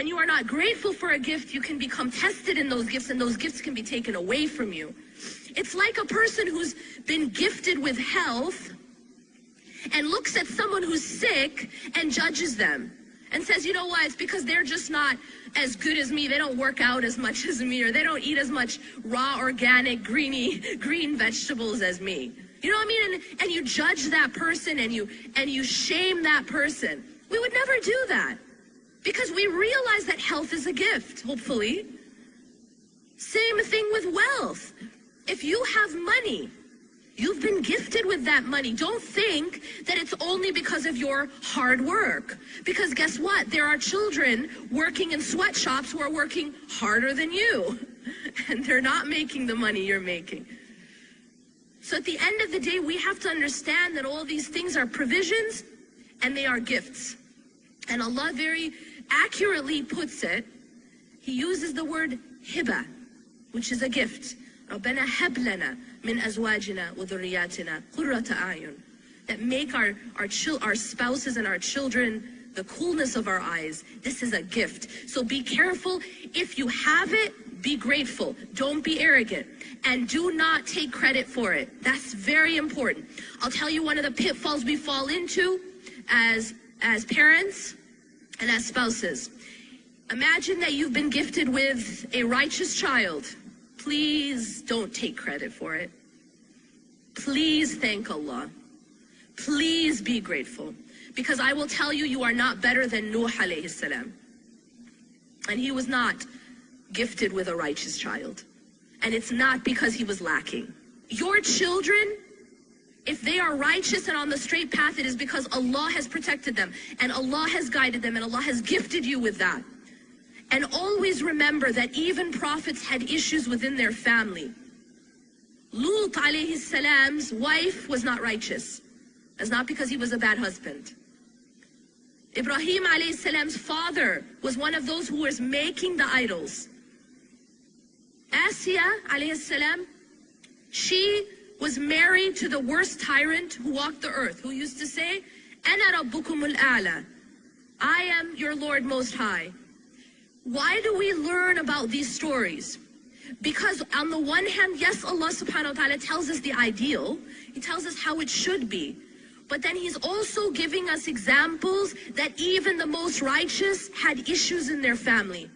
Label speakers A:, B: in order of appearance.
A: When you are not grateful for a gift, you can become tested in those gifts, and those gifts can be taken away from you. It's like a person who's been gifted with health and looks at someone who's sick and judges them and says, you know what, it's because they're just not as good as me, they don't work out as much as me, or they don't eat as much raw, organic, green vegetables as me. You know what I mean? And you judge that person and you shame that person. We would never do that, because we realize that health is a gift, hopefully. Same thing with wealth. If you have money, you've been gifted with that money. Don't think that it's only because of your hard work. Because guess what? There are children working in sweatshops who are working harder than you. And they're not making the money you're making. So at the end of the day, we have to understand that all these things are provisions and they are gifts. And Allah very accurately puts it. He uses the word hiba, which is a gift. رَبَّنَا هَبْ لَنَا مِنْ أَزْوَاجِنَا وَذُرِّيَّاتِنَا قُرَّةَ أَعْيُنٍ. That make our spouses and our children the coolness of our eyes. This is a gift. So be careful. If you have it, be grateful. Don't be arrogant. And do not take credit for it. That's very important. I'll tell you one of the pitfalls we fall into as parents and as spouses. Imagine that you've been gifted with a righteous child. Please don't take credit for it. Please thank Allah. Please be grateful. Because I will tell you, you are not better than Nuh alayhi salam. And he was not gifted with a righteous child. And it's not because he was lacking. Your children, if they are righteous and on the straight path, it is because Allah has protected them. And Allah has guided them. And Allah has gifted you with that. And always remember that even prophets had issues within their family. Lut alayhi salam's wife was not righteous. That's not because he was a bad husband. Ibrahim alayhi salam's father was one of those who was making the idols. Asiya alayhi salam, she was married to the worst tyrant who walked the earth, who used to say, Ana rabbukumul a'la. I am your Lord Most High. Why do we learn about these stories? Because on the one hand, yes, Allah subhanahu wa ta'ala tells us the ideal. He tells us how it should be. But then He's also giving us examples that even the most righteous had issues in their family.